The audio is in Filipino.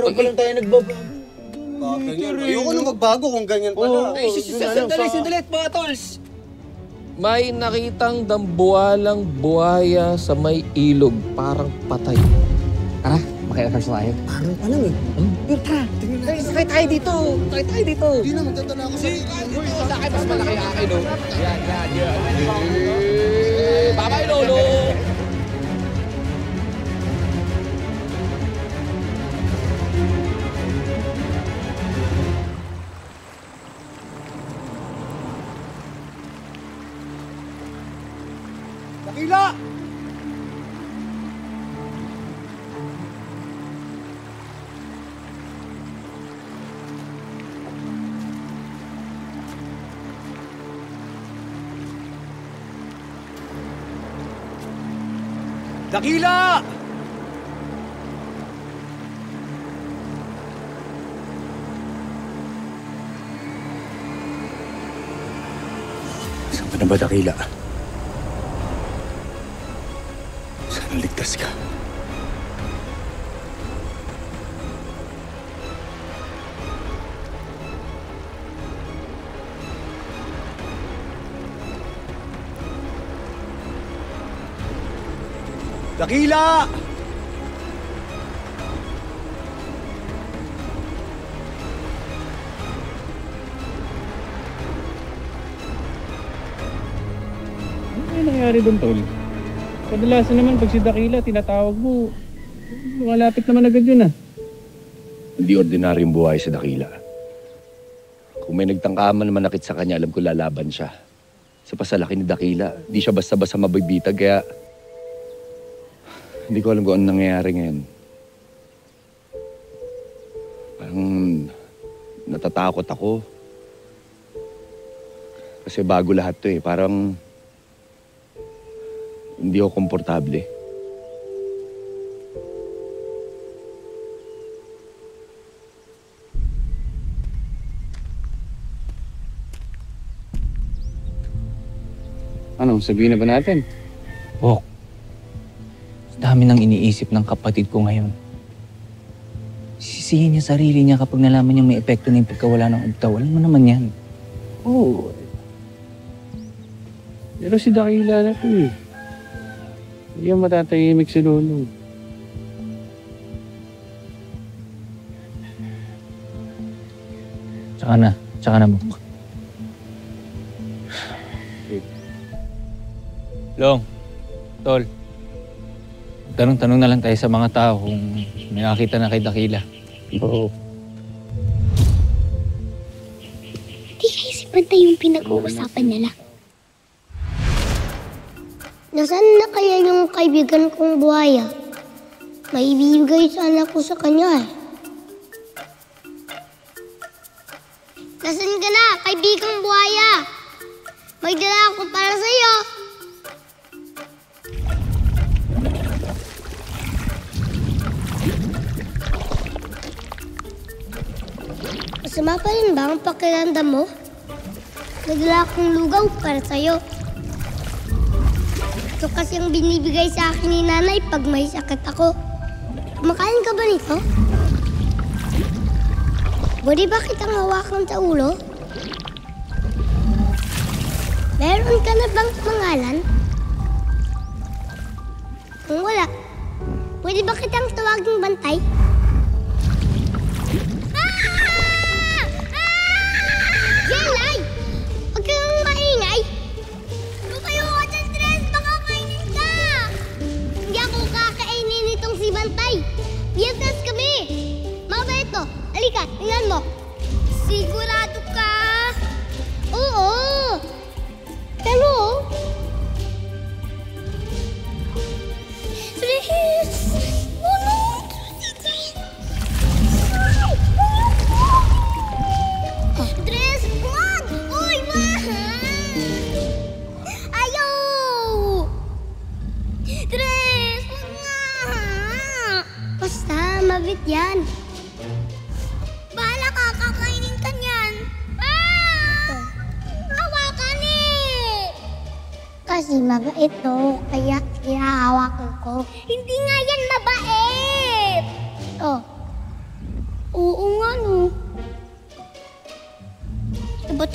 araw pa lang tayo nagbabago. Ganyan. Ayoko na magbago kung ganyan pala. Ay, sandali, mga tolls. May nakitang dambuhalang buhaya sa may ilog, parang patay. Tara, makiatas na tayo. Parang pa lang eh. Pero tara, sakay tayo dito. Hindi na, magtatala ako sa Sa akin, mas malaki ang akin, no? Yan. Bye-bye, Lolo! Dakila! Dakila! Saan ka na ba, Dakila? Sana ligtas ka. Dakila! Ano nangyari doon, Tol? Kadalasan naman pag si Dakila tinatawag mo, malapit naman agad yun ah. Hindi ordinaryong buhay si Dakila. Kung may nagtangkaman na manakit sa kanya, alam ko lalaban siya. Sa pasalaki ni Dakila, di siya basta-basta mabibitag, kaya hindi ko alam kung anong nangyayari ngayon. Parang natatakot ako. Kasi bago lahat to eh. Parang hindi ako komportable. Ano, sabihin na ba natin? Bok, dami nang iniisip ng kapatid ko ngayon. Sisihin niya sarili niya kapag nalaman niyang may epekto na yung pagkawala ng ugtaw. Alam mo naman yan. Oo. Pero si Dakila na to eh. Hindi yan matatahimik si Lolo. Tsaka na, Bok. Long, Tol, tanong-tanong na lang tayo sa mga tao kung may nakakita na kay Dakila. Oo. Di kayo si Bantay yung pinag-uusapan nila. Nasaan na kaya yung kaibigan kong buhaya? May ibibigay sana ko sa kanya eh. Nasaan ka na, kaibigang buhaya? May dala ako para sa'yo. Masama pa rin ba ang pakiramdam mo? Nagdala akong lugaw para sa'yo. Ito kasi ang binibigay sa akin ni nanay pag may sakit ako. Kumakain ka ba nito? Pwede ba kitang hawakan sa ulo? Meron ka na bang pangalan? Kung wala, pwede ba kitang tawaging Bantay? Jelay! Huwag kang maingay! Lumayo ka dyan, Tres! Baka kainin ka! Hindi ako kakainin nitong si Bantay! Biyernes kami! Mga beto, halika, tingnan mo! Sigurado ka? Oo! Pero... Tres! Ano? Tres, wag! Uy, mahal! Ayaw! Tres, wag nga! Basta, mabit yan. Bahala ka, kakainin ka niyan. Hawakan eh! Kasi mabait to, kaya hinahawakan ko. Hindi nga yan mabait! Oh. Oo nga no. Iba